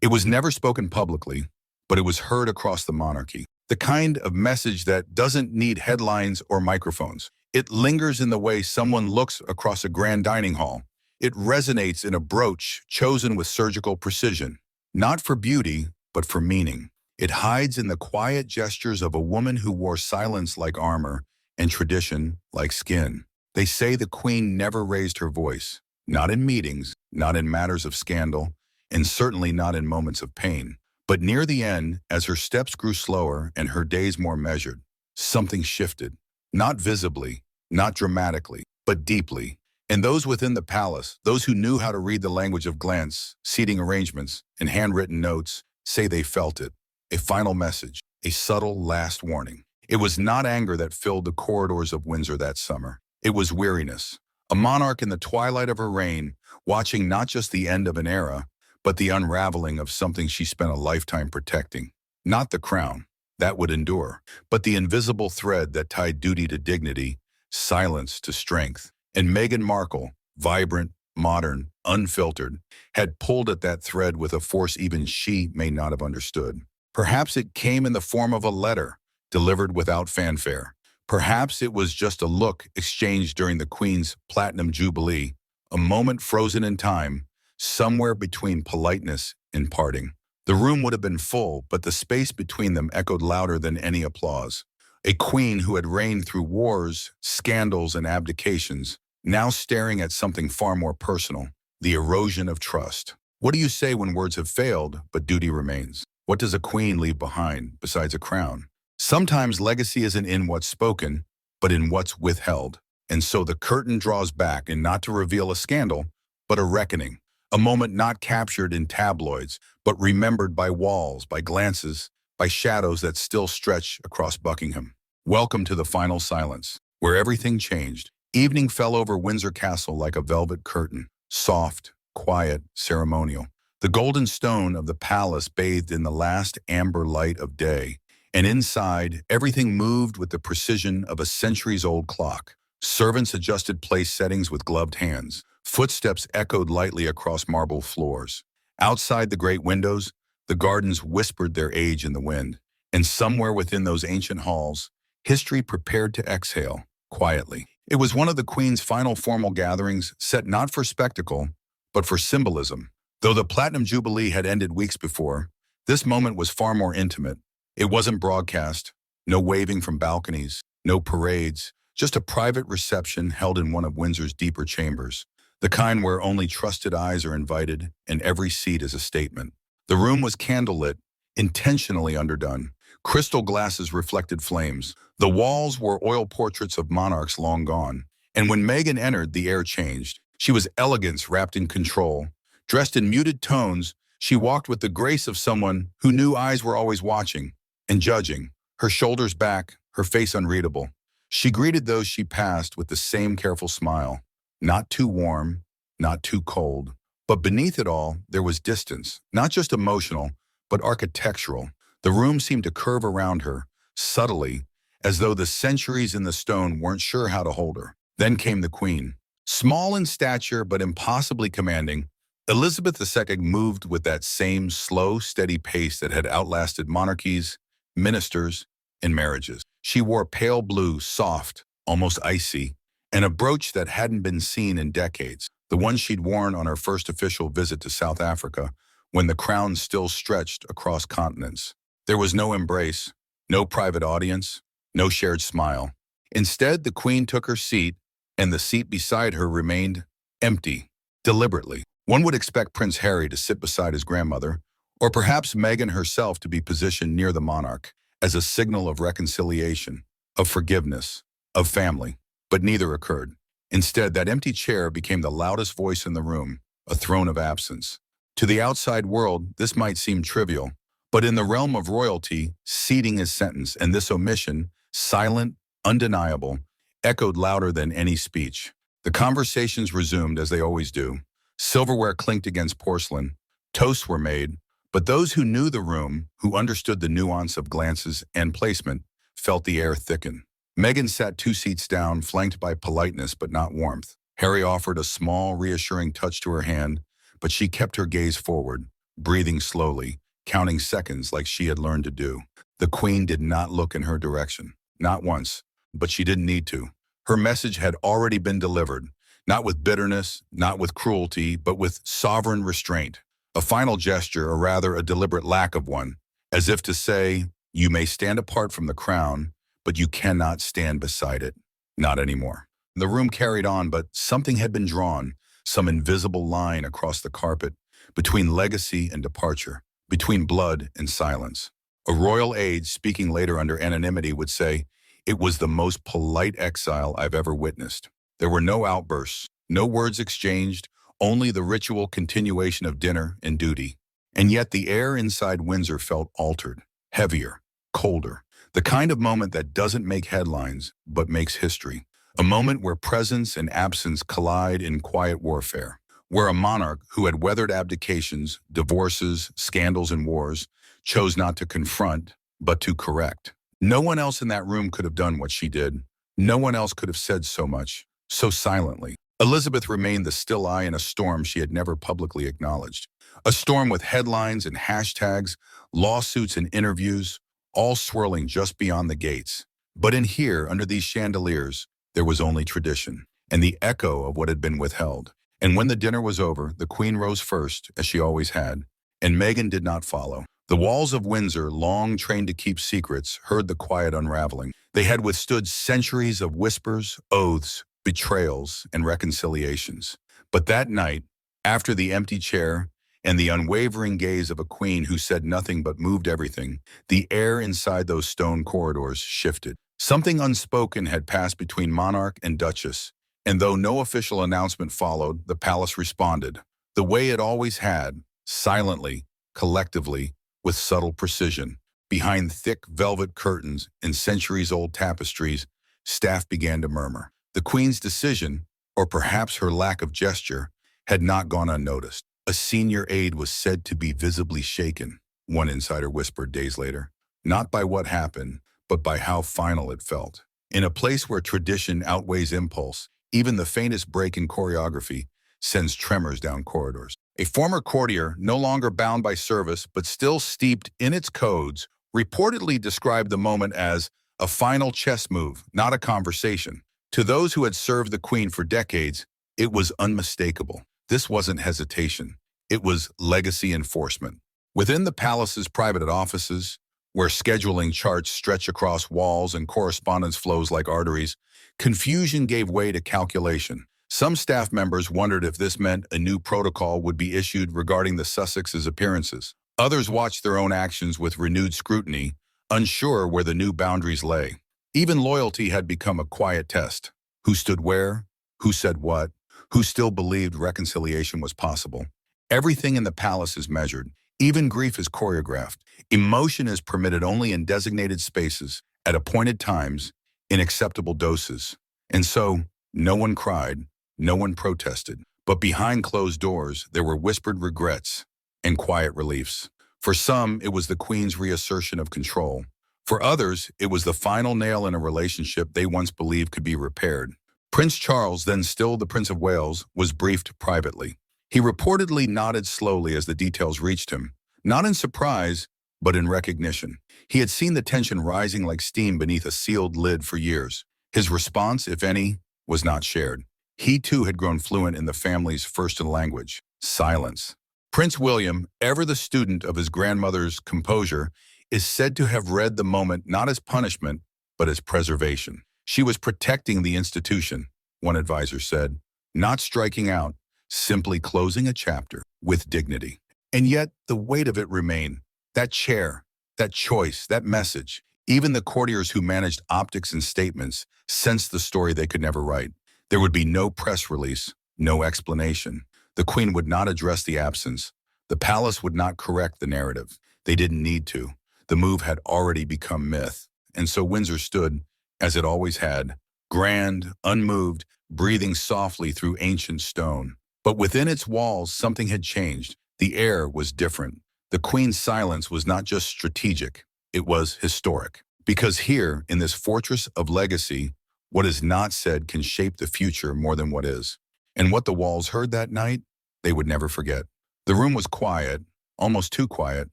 It was never spoken publicly, but it was heard across the monarchy. The kind of message that doesn't need headlines or microphones. It lingers in the way someone looks across a grand dining hall. It resonates in a brooch chosen with surgical precision, not for beauty, but for meaning. It hides in the quiet gestures of a woman who wore silence like armor and tradition like skin. They say the queen never raised her voice, not in meetings, not in matters of scandal, and certainly not in moments of pain. But near the end, as her steps grew slower and her days more measured, something shifted. Not visibly, not dramatically, but deeply. And those within the palace, those who knew how to read the language of glance, seating arrangements, and handwritten notes, say they felt it. A final message, a subtle last warning. It was not anger that filled the corridors of Windsor that summer. It was weariness. A monarch in the twilight of her reign, watching not just the end of an era, but the unraveling of something she spent a lifetime protecting. Not the crown, that would endure, but the invisible thread that tied duty to dignity, silence to strength. And Meghan Markle, vibrant, modern, unfiltered, had pulled at that thread with a force even she may not have understood. Perhaps it came in the form of a letter, delivered without fanfare. Perhaps it was just a look exchanged during the Queen's Platinum Jubilee, a moment frozen in time, somewhere between politeness and parting. The room would have been full, but the space between them echoed louder than any applause. A queen who had reigned through wars, scandals, and abdications, now staring at something far more personal, the erosion of trust. What do you say when words have failed, but duty remains? What does a queen leave behind, besides a crown? Sometimes legacy isn't in what's spoken, but in what's withheld. And so the curtain draws back, and not to reveal a scandal, but a reckoning. A moment not captured in tabloids, but remembered by walls, by glances, by shadows that still stretch across Buckingham. Welcome to the final silence, where everything changed. Evening fell over Windsor Castle like a velvet curtain, soft, quiet, ceremonial. The golden stone of the palace bathed in the last amber light of day, and inside, everything moved with the precision of a centuries-old clock. Servants adjusted place settings with gloved hands. Footsteps echoed lightly across marble floors. Outside the great windows, the gardens whispered their age in the wind. And somewhere within those ancient halls, history prepared to exhale, quietly. It was one of the Queen's final formal gatherings, set not for spectacle, but for symbolism. Though the Platinum Jubilee had ended weeks before, this moment was far more intimate. It wasn't broadcast, no waving from balconies, no parades, just a private reception held in one of Windsor's deeper chambers. The kind where only trusted eyes are invited and every seat is a statement. The room was candlelit, intentionally underdone. Crystal glasses reflected flames. The walls were oil portraits of monarchs long gone. And when Meghan entered, the air changed. She was elegance wrapped in control. Dressed in muted tones, she walked with the grace of someone who knew eyes were always watching and judging. Her shoulders back, her face unreadable. She greeted those she passed with the same careful smile. Not too warm, not too cold. But beneath it all, there was distance, not just emotional, but architectural. The room seemed to curve around her, subtly, as though the centuries in the stone weren't sure how to hold her. Then came the Queen. Small in stature, but impossibly commanding, Elizabeth II moved with that same slow, steady pace that had outlasted monarchies, ministers, and marriages. She wore pale blue, soft, almost icy, and a brooch that hadn't been seen in decades, the one she'd worn on her first official visit to South Africa, when the crown still stretched across continents. There was no embrace, no private audience, no shared smile. Instead, the Queen took her seat, and the seat beside her remained empty, deliberately. One would expect Prince Harry to sit beside his grandmother, or perhaps Meghan herself to be positioned near the monarch, as a signal of reconciliation, of forgiveness, of family. But neither occurred. Instead, that empty chair became the loudest voice in the room, a throne of absence. To the outside world, this might seem trivial, but in the realm of royalty, seating is sentence, and this omission, silent, undeniable, echoed louder than any speech. The conversations resumed as they always do. Silverware clinked against porcelain. Toasts were made, but those who knew the room, who understood the nuance of glances and placement, felt the air thicken. Meghan sat 2 seats down, flanked by politeness but not warmth. Harry offered a small, reassuring touch to her hand, but she kept her gaze forward, breathing slowly, counting seconds like she had learned to do. The Queen did not look in her direction, not once, but she didn't need to. Her message had already been delivered, not with bitterness, not with cruelty, but with sovereign restraint. A final gesture, or rather a deliberate lack of one, as if to say, you may stand apart from the crown, but you cannot stand beside it. Not anymore. The room carried on, but something had been drawn, some invisible line across the carpet, between legacy and departure, between blood and silence. A royal aide, speaking later under anonymity, would say, "It was the most polite exile I've ever witnessed. There were no outbursts, no words exchanged, only the ritual continuation of dinner and duty." And yet the air inside Windsor felt altered, heavier, colder. The kind of moment that doesn't make headlines, but makes history. A moment where presence and absence collide in quiet warfare, where a monarch who had weathered abdications, divorces, scandals, and wars chose not to confront, but to correct. No one else in that room could have done what she did. No one else could have said so much, so silently. Elizabeth remained the still eye in a storm she had never publicly acknowledged. A storm with headlines and hashtags, lawsuits and interviews, all swirling just beyond the gates. But in here, under these chandeliers, there was only tradition, and the echo of what had been withheld. And when the dinner was over, the Queen rose first, as she always had, and Meghan did not follow. The walls of Windsor, long trained to keep secrets, heard the quiet unraveling. They had withstood centuries of whispers, oaths, betrayals, and reconciliations. But that night, after the empty chair and the unwavering gaze of a queen who said nothing but moved everything, the air inside those stone corridors shifted. Something unspoken had passed between monarch and duchess, and though no official announcement followed, the palace responded, the way it always had, silently, collectively, with subtle precision. Behind thick velvet curtains and centuries-old tapestries, staff began to murmur. The Queen's decision, or perhaps her lack of gesture, had not gone unnoticed. A senior aide was said to be visibly shaken, one insider whispered days later, not by what happened, but by how final it felt. In a place where tradition outweighs impulse, even the faintest break in choreography sends tremors down corridors. A former courtier, no longer bound by service, but still steeped in its codes, reportedly described the moment as a final chess move, not a conversation. To those who had served the Queen for decades, it was unmistakable. This wasn't hesitation. It was legacy enforcement. Within the palace's private offices, where scheduling charts stretch across walls and correspondence flows like arteries, confusion gave way to calculation. Some staff members wondered if this meant a new protocol would be issued regarding the Sussexes' appearances. Others watched their own actions with renewed scrutiny, unsure where the new boundaries lay. Even loyalty had become a quiet test. Who stood where? Who said what? Who still believed reconciliation was possible? Everything in the palace is measured. Even grief is choreographed. Emotion is permitted only in designated spaces, at appointed times, in acceptable doses. And so, no one cried, no one protested. But behind closed doors, there were whispered regrets and quiet reliefs. For some, it was the Queen's reassertion of control. For others, it was the final nail in a relationship they once believed could be repaired. Prince Charles, then still the Prince of Wales, was briefed privately. He reportedly nodded slowly as the details reached him, not in surprise, but in recognition. He had seen the tension rising like steam beneath a sealed lid for years. His response, if any, was not shared. He too had grown fluent in the family's first language, silence. Prince William, ever the student of his grandmother's composure, is said to have read the moment not as punishment, but as preservation. She was protecting the institution, one advisor said, not striking out, simply closing a chapter with dignity. And yet the weight of it remained. That chair, that choice, that message. Even the courtiers who managed optics and statements sensed the story they could never write. There would be no press release, no explanation. The Queen would not address the absence. The palace would not correct the narrative. They didn't need to. The move had already become myth. And so Windsor stood, as it always had, grand, unmoved, breathing softly through ancient stone. But within its walls, something had changed. The air was different. The Queen's silence was not just strategic, it was historic. Because here, in this fortress of legacy, what is not said can shape the future more than what is. And what the walls heard that night, they would never forget. The room was quiet, almost too quiet,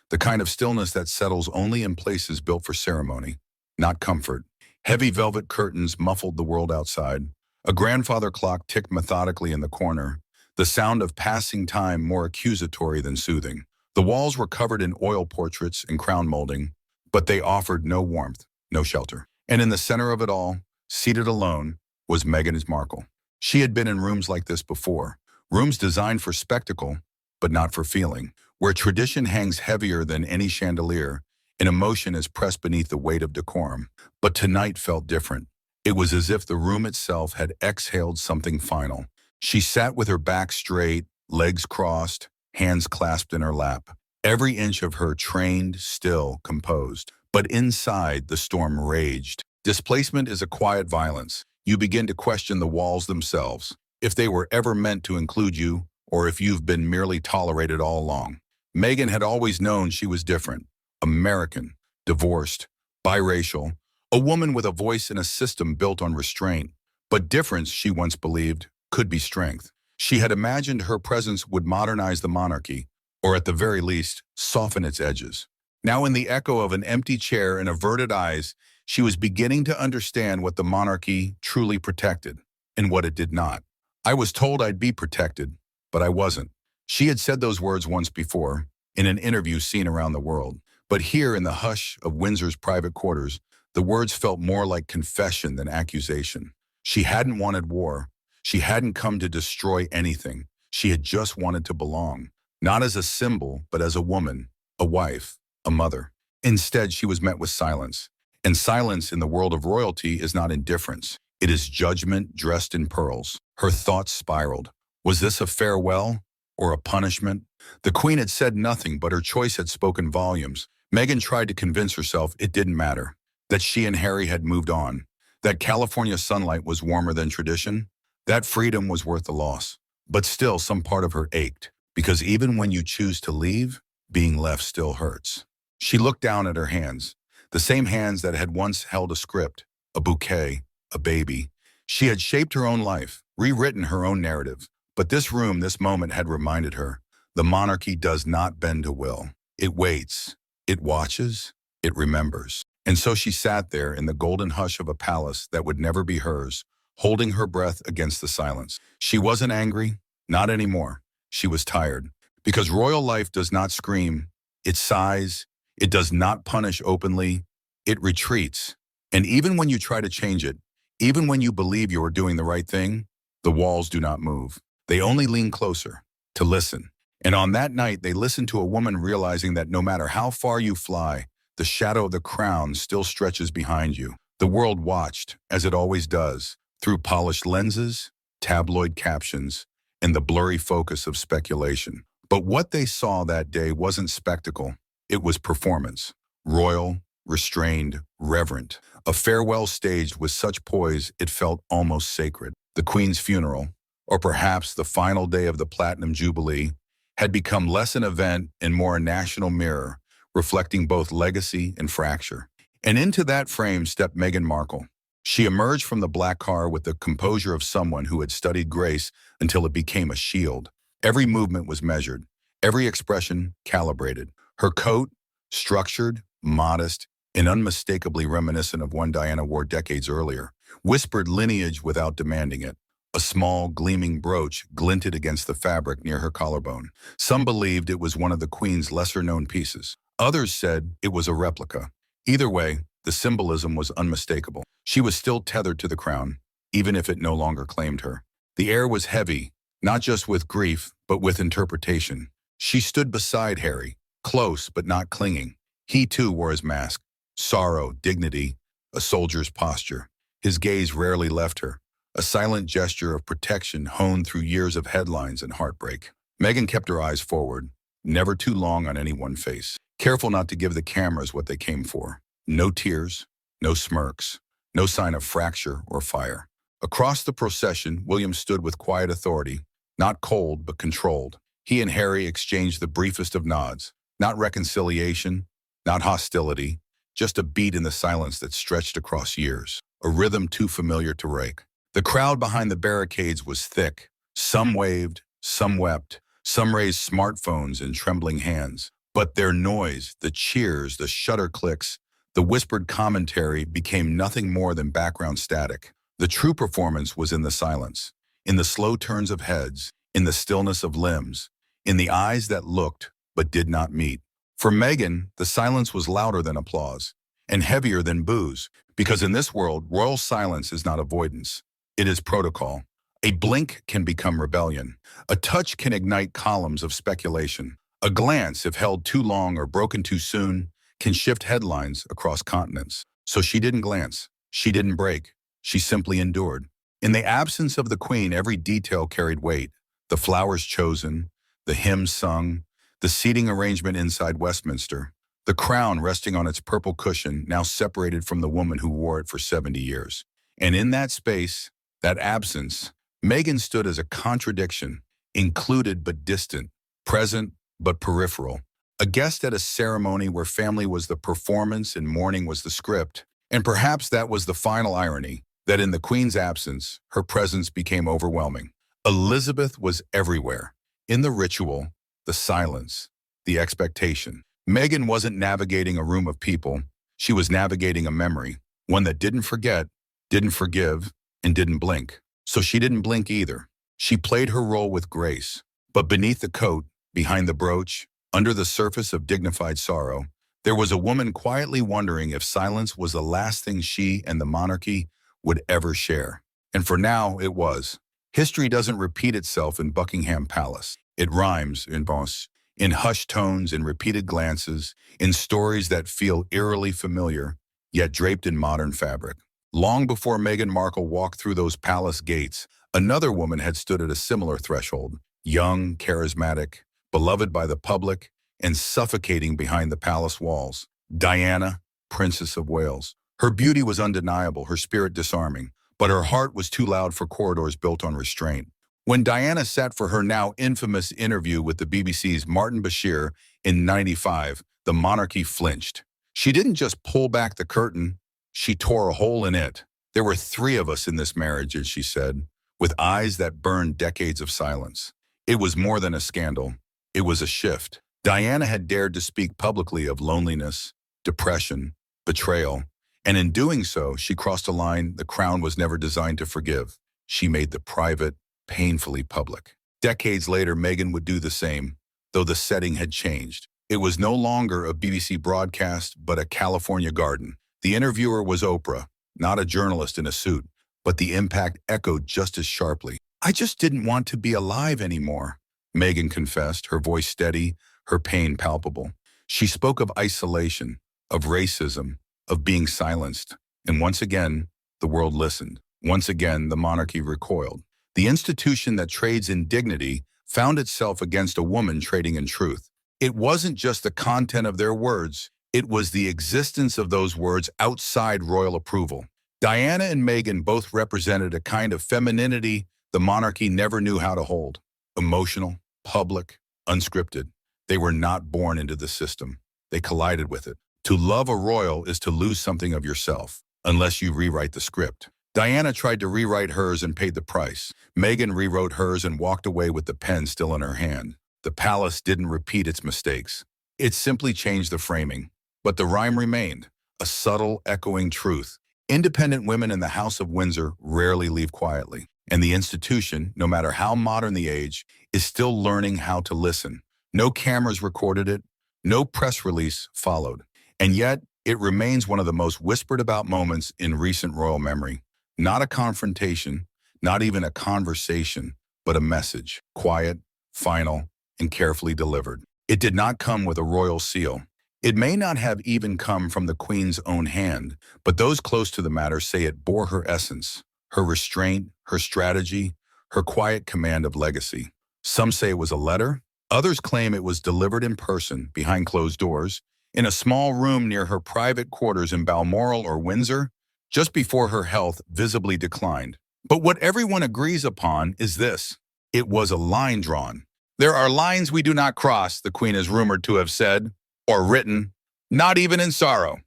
the kind of stillness that settles only in places built for ceremony, not comfort. Heavy velvet curtains muffled the world outside. A grandfather clock ticked methodically in the corner, the sound of passing time more accusatory than soothing. The walls were covered in oil portraits and crown molding, but they offered no warmth, no shelter. And in the center of it all, seated alone, was Meghan Markle. She had been in rooms like this before, rooms designed for spectacle, but not for feeling, where tradition hangs heavier than any chandelier and emotion is pressed beneath the weight of decorum. But tonight felt different. It was as if the room itself had exhaled something final. She sat with her back straight, legs crossed, hands clasped in her lap. Every inch of her trained, still, composed. But inside, the storm raged. Displacement is a quiet violence. You begin to question the walls themselves, if they were ever meant to include you, or if you've been merely tolerated all along. Meghan had always known she was different. American, divorced, biracial, a woman with a voice in a system built on restraint. But difference, she once believed, could be strength. She had imagined her presence would modernize the monarchy, or at the very least, soften its edges. Now in the echo of an empty chair and averted eyes, she was beginning to understand what the monarchy truly protected, and what it did not. I was told I'd be protected, but I wasn't. She had said those words once before, in an interview seen around the world. But here in the hush of Windsor's private quarters, the words felt more like confession than accusation. She hadn't wanted war. She hadn't come to destroy anything. She had just wanted to belong, not as a symbol, but as a woman, a wife, a mother. Instead, she was met with silence. And silence in the world of royalty is not indifference. It is judgment dressed in pearls. Her thoughts spiraled. Was this a farewell or a punishment? The Queen had said nothing, but her choice had spoken volumes. Meghan tried to convince herself it didn't matter, that she and Harry had moved on, that California sunlight was warmer than tradition, that freedom was worth the loss. But still, some part of her ached, because even when you choose to leave, being left still hurts. She looked down at her hands, the same hands that had once held a script, a bouquet, a baby. She had shaped her own life, rewritten her own narrative. But this room, this moment had reminded her, the monarchy does not bend to will. It waits, it watches, it remembers. And so she sat there in the golden hush of a palace that would never be hers, holding her breath against the silence. She wasn't angry, not anymore. She was tired. Because royal life does not scream, it sighs, it does not punish openly, it retreats. And even when you try to change it, even when you believe you are doing the right thing, the walls do not move. They only lean closer, to listen. And on that night, they listened to a woman realizing that no matter how far you fly, the shadow of the crown still stretches behind you. The world watched, as it always does, through polished lenses, tabloid captions, and the blurry focus of speculation. But what they saw that day wasn't spectacle. It was performance. Royal, restrained, reverent. A farewell staged with such poise it felt almost sacred. The Queen's funeral, or perhaps the final day of the Platinum Jubilee, had become less an event and more a national mirror, reflecting both legacy and fracture. And into that frame stepped Meghan Markle. She emerged from the black car with the composure of someone who had studied grace until it became a shield. Every movement was measured, every expression calibrated. Her coat, structured, modest, and unmistakably reminiscent of one Diana wore decades earlier, whispered lineage without demanding it. A small, gleaming brooch glinted against the fabric near her collarbone. Some believed it was one of the Queen's lesser-known pieces. Others said it was a replica. Either way, the symbolism was unmistakable. She was still tethered to the crown, even if it no longer claimed her. The air was heavy, not just with grief, but with interpretation. She stood beside Harry, close but not clinging. He too wore his mask. Sorrow, dignity, a soldier's posture. His gaze rarely left her. A silent gesture of protection honed through years of headlines and heartbreak. Meghan kept her eyes forward, never too long on any one face, careful not to give the cameras what they came for. No tears, no smirks, no sign of fracture or fire. Across the procession, William stood with quiet authority, not cold but controlled. He and Harry exchanged the briefest of nods, not reconciliation, not hostility, just a beat in the silence that stretched across years, a rhythm too familiar to break. The crowd behind the barricades was thick. Some waved, some wept, Some raised smartphones in trembling hands. But their noise, the cheers, the shutter clicks, the whispered commentary became nothing more than background static. The true performance was in the silence, in the slow turns of heads, in the stillness of limbs, in the eyes that looked but did not meet. For Meghan, the silence was louder than applause and heavier than boos, because in this world, royal silence is not avoidance. It is protocol. A blink can become rebellion. A touch can ignite columns of speculation. A glance, if held too long or broken too soon, can shift headlines across continents. So she didn't glance. She didn't break. She simply endured. In the absence of the Queen, every detail carried weight. The flowers chosen, the hymns sung, the seating arrangement inside Westminster, the crown resting on its purple cushion, now separated from the woman who wore it for 70 years. And in that space, that absence, Meghan stood as a contradiction, included but distant, present but peripheral. A guest at a ceremony where family was the performance and mourning was the script. And perhaps that was the final irony, that in the Queen's absence, her presence became overwhelming. Elizabeth was everywhere, in the ritual, the silence, the expectation. Meghan wasn't navigating a room of people. She was navigating a memory, one that didn't forget, didn't forgive, and didn't blink. So she didn't blink either. She played her role with grace. But beneath the coat, behind the brooch, under the surface of dignified sorrow, there was a woman quietly wondering if silence was the last thing she and the monarchy would ever share. And for now, it was. History doesn't repeat itself in Buckingham Palace. It rhymes in Vence, in hushed tones, in repeated glances, in stories that feel eerily familiar, yet draped in modern fabric. Long before Meghan Markle walked through those palace gates, another woman had stood at a similar threshold, young, charismatic, beloved by the public, and suffocating behind the palace walls. Diana, Princess of Wales. Her beauty was undeniable, her spirit disarming, but her heart was too loud for corridors built on restraint. When Diana sat for her now infamous interview with the BBC's Martin Bashir in '95, the monarchy flinched. She didn't just pull back the curtain, she tore a hole in it. There were 3 of us in this marriage, as she said, with eyes that burned decades of silence. It was more than a scandal. It was a shift. Diana had dared to speak publicly of loneliness, depression, betrayal, and in doing so, she crossed a line the crown was never designed to forgive. She made the private painfully public. Decades later, Meghan would do the same, though the setting had changed. It was no longer a BBC broadcast, but a California garden. The interviewer was Oprah, not a journalist in a suit, but the impact echoed just as sharply. "I just didn't want to be alive anymore," Meghan confessed, her voice steady, her pain palpable. She spoke of isolation, of racism, of being silenced. And once again, the world listened. Once again, the monarchy recoiled. The institution that trades in dignity found itself against a woman trading in truth. It wasn't just the content of their words, it was the existence of those words outside royal approval. Diana and Meghan both represented a kind of femininity the monarchy never knew how to hold. Emotional, public, unscripted. They were not born into the system. They collided with it. To love a royal is to lose something of yourself, unless you rewrite the script. Diana tried to rewrite hers and paid the price. Meghan rewrote hers and walked away with the pen still in her hand. The palace didn't repeat its mistakes. It simply changed the framing. But the rhyme remained, a subtle, echoing truth. Independent women in the House of Windsor rarely leave quietly. And the institution, no matter how modern the age, is still learning how to listen. No cameras recorded it. No press release followed. And yet, it remains one of the most whispered about moments in recent royal memory. Not a confrontation, not even a conversation, but a message. Quiet, final, and carefully delivered. It did not come with a royal seal. It may not have even come from the Queen's own hand, but those close to the matter say it bore her essence, her restraint, her strategy, her quiet command of legacy. Some say it was a letter. Others claim it was delivered in person, behind closed doors, in a small room near her private quarters in Balmoral or Windsor, just before her health visibly declined. But what everyone agrees upon is this: it was a line drawn. "There are lines we do not cross," the Queen is rumored to have said, or written, "not even in sorrow."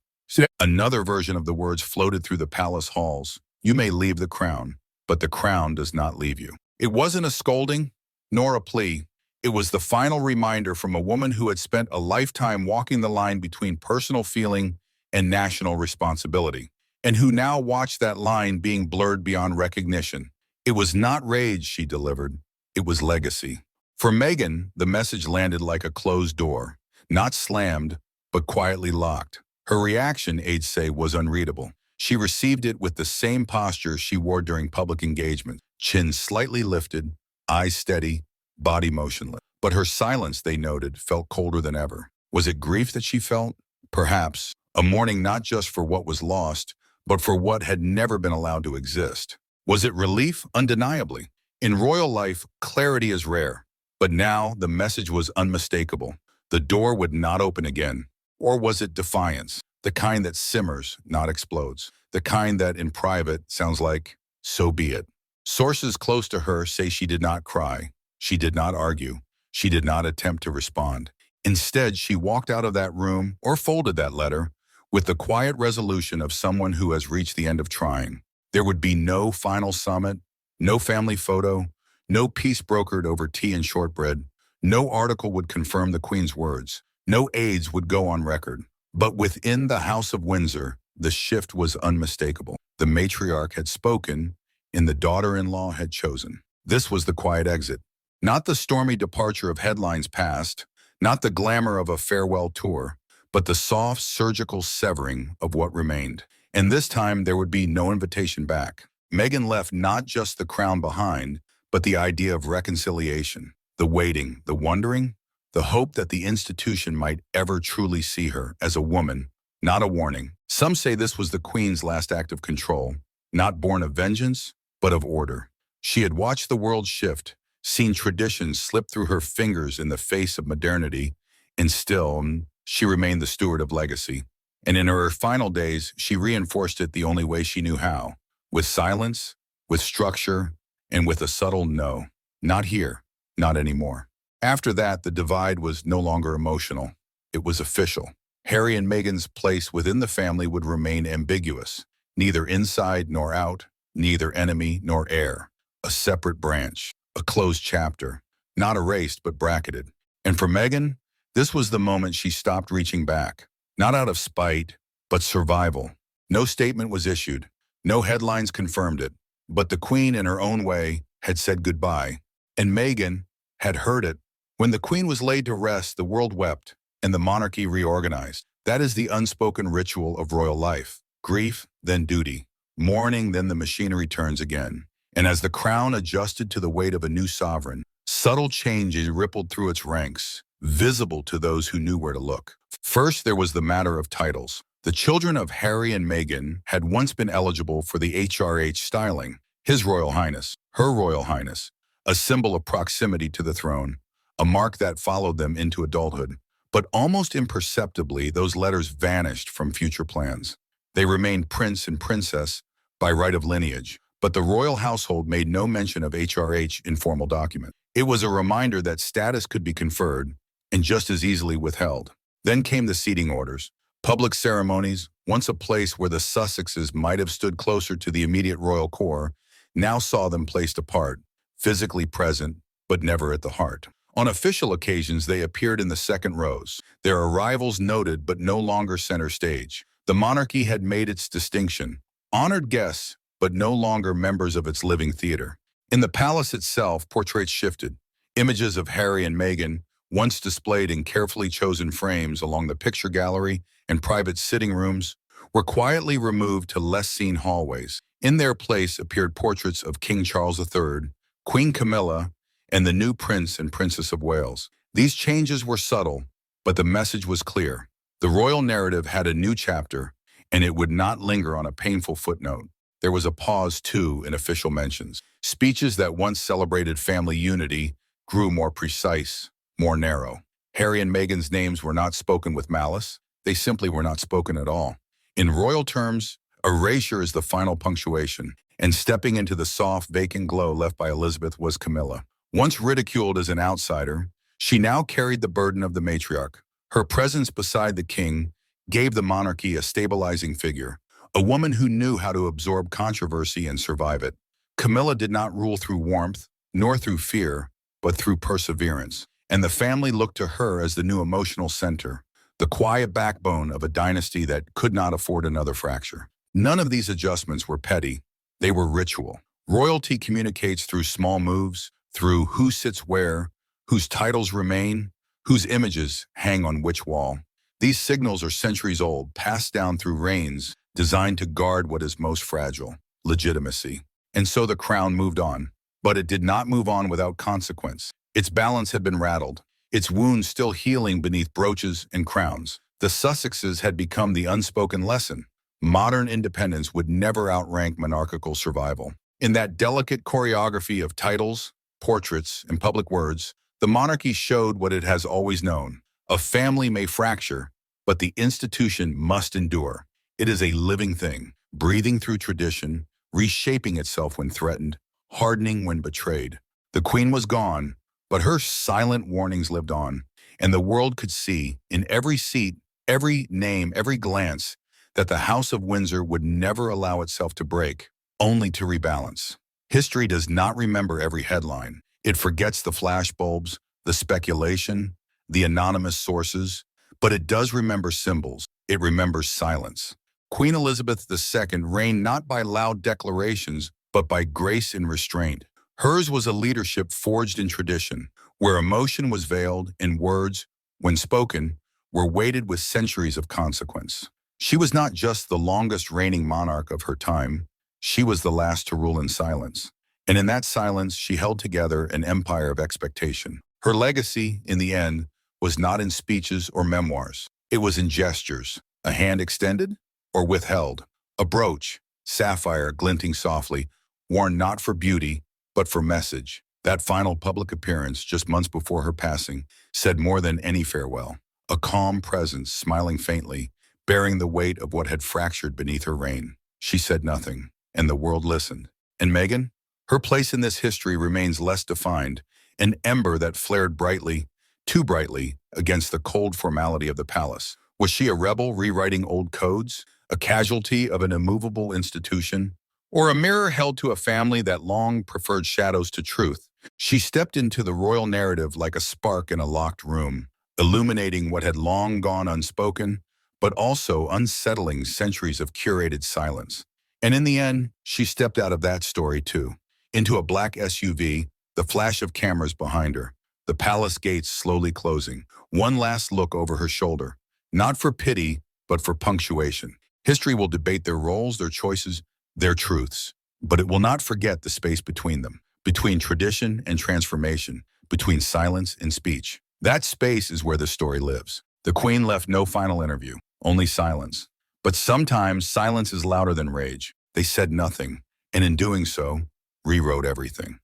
Another version of the words floated through the palace halls. "You may leave the crown, but the crown does not leave you." It wasn't a scolding, nor a plea. It was the final reminder from a woman who had spent a lifetime walking the line between personal feeling and national responsibility, and who now watched that line being blurred beyond recognition. It was not rage she delivered, it was legacy. For Meghan, the message landed like a closed door, not slammed, but quietly locked. Her reaction, aides say, was unreadable. She received it with the same posture she wore during public engagement, chin slightly lifted, eyes steady, body motionless. But her silence, they noted, felt colder than ever. Was it grief that she felt? Perhaps. A mourning not just for what was lost, but for what had never been allowed to exist. Was it relief? Undeniably. In royal life, clarity is rare. But now, the message was unmistakable. The door would not open again. Or was it defiance? The kind that simmers, not explodes. The kind that, in private, sounds like, so be it. Sources close to her say she did not cry. She did not argue. She did not attempt to respond. Instead, she walked out of that room, or folded that letter, with the quiet resolution of someone who has reached the end of trying. There would be no final summit, no family photo, no peace brokered over tea and shortbread. No article would confirm the Queen's words. No aides would go on record. But within the House of Windsor, the shift was unmistakable. The matriarch had spoken, and the daughter-in-law had chosen. This was the quiet exit. Not the stormy departure of headlines past, not the glamour of a farewell tour, but the soft, surgical severing of what remained. And this time, there would be no invitation back. Meghan left not just the crown behind, but the idea of reconciliation, the waiting, the wondering, the hope that the institution might ever truly see her as a woman, not a warning. Some say this was the Queen's last act of control, not born of vengeance, but of order. She had watched the world shift, seen traditions slip through her fingers in the face of modernity, and still, she remained the steward of legacy. And in her final days, she reinforced it the only way she knew how, with silence, with structure, and with a subtle no. Not here, not anymore. After that, the divide was no longer emotional. It was official. Harry and Meghan's place within the family would remain ambiguous, neither inside nor out, neither enemy nor heir. A separate branch, a closed chapter, not erased but bracketed. And for Meghan, this was the moment she stopped reaching back, not out of spite, but survival. No statement was issued, no headlines confirmed it, but the Queen, in her own way, had said goodbye, and Meghan had heard it. When the Queen was laid to rest, the world wept, and the monarchy reorganized. That is the unspoken ritual of royal life. Grief, then duty. Mourning, then the machinery turns again. And as the crown adjusted to the weight of a new sovereign, subtle changes rippled through its ranks, visible to those who knew where to look. First, there was the matter of titles. The children of Harry and Meghan had once been eligible for the HRH styling, His Royal Highness, Her Royal Highness, a symbol of proximity to the throne, a mark that followed them into adulthood. But almost imperceptibly, those letters vanished from future plans. They remained prince and princess by right of lineage, but the royal household made no mention of HRH in formal document. It was a reminder that status could be conferred and just as easily withheld. Then came the seating orders. Public ceremonies, once a place where the Sussexes might have stood closer to the immediate royal core, now saw them placed apart, physically present, but never at the heart. On official occasions, they appeared in the second rows, their arrivals noted but no longer center stage. The monarchy had made its distinction, honored guests, but no longer members of its living theater. In the palace itself, portraits shifted. Images of Harry and Meghan, once displayed in carefully chosen frames along the picture gallery and private sitting rooms, were quietly removed to less seen hallways. In their place appeared portraits of King Charles III, Queen Camilla, and the new Prince and Princess of Wales. These changes were subtle, but the message was clear. The royal narrative had a new chapter, and it would not linger on a painful footnote. There was a pause, too, in official mentions. Speeches that once celebrated family unity grew more precise, more narrow. Harry and Meghan's names were not spoken with malice. They simply were not spoken at all. In royal terms, erasure is the final punctuation, and stepping into the soft, vacant glow left by Elizabeth was Camilla. Once ridiculed as an outsider, she now carried the burden of the matriarch. Her presence beside the king gave the monarchy a stabilizing figure, a woman who knew how to absorb controversy and survive it. Camilla did not rule through warmth, nor through fear, but through perseverance. and the family looked to her as the new emotional center, the quiet backbone of a dynasty that could not afford another fracture. None of these adjustments were petty. They were ritual. Royalty communicates through small moves, through who sits where, whose titles remain, whose images hang on which wall. These signals are centuries old, passed down through reigns, designed to guard what is most fragile, legitimacy. And so the crown moved on. But it did not move on without consequence. Its balance had been rattled, its wounds still healing beneath brooches and crowns. The Sussexes had become the unspoken lesson. Modern independence would never outrank monarchical survival. In that delicate choreography of titles, portraits, and public words, the monarchy showed what it has always known. A family may fracture, but the institution must endure. It is a living thing, breathing through tradition, reshaping itself when threatened, hardening when betrayed. The Queen was gone, but her silent warnings lived on, and the world could see, in every seat, every name, every glance, that the House of Windsor would never allow itself to break, only to rebalance. History does not remember every headline. It forgets the flashbulbs, the speculation, the anonymous sources, but it does remember symbols. It remembers silence. Queen Elizabeth II reigned not by loud declarations, but by grace and restraint. Hers was a leadership forged in tradition, where emotion was veiled and words, when spoken, were weighted with centuries of consequence. She was not just the longest reigning monarch of her time, she was the last to rule in silence. And in that silence, she held together an empire of expectation. Her legacy, in the end, was not in speeches or memoirs. It was in gestures, a hand extended or withheld, a brooch, sapphire glinting softly, worn not for beauty, but for message. That final public appearance, just months before her passing, said more than any farewell. A calm presence, smiling faintly, bearing the weight of what had fractured beneath her reign. She said nothing, and the world listened. And Meghan? Her place in this history remains less defined, an ember that flared brightly, too brightly, against the cold formality of the palace. Was she a rebel rewriting old codes, a casualty of an immovable institution, or a mirror held to a family that long preferred shadows to truth? She stepped into the royal narrative like a spark in a locked room, illuminating what had long gone unspoken, but also unsettling centuries of curated silence. And in the end, she stepped out of that story too, into a black SUV, the flash of cameras behind her, the palace gates slowly closing, one last look over her shoulder, not for pity, but for punctuation. History will debate their roles, their choices, their truths, but it will not forget the space between them, between tradition and transformation, between silence and speech. That space is where the story lives. The Queen left no final interview, only silence. But sometimes silence is louder than rage. They said nothing, and in doing so, rewrote everything.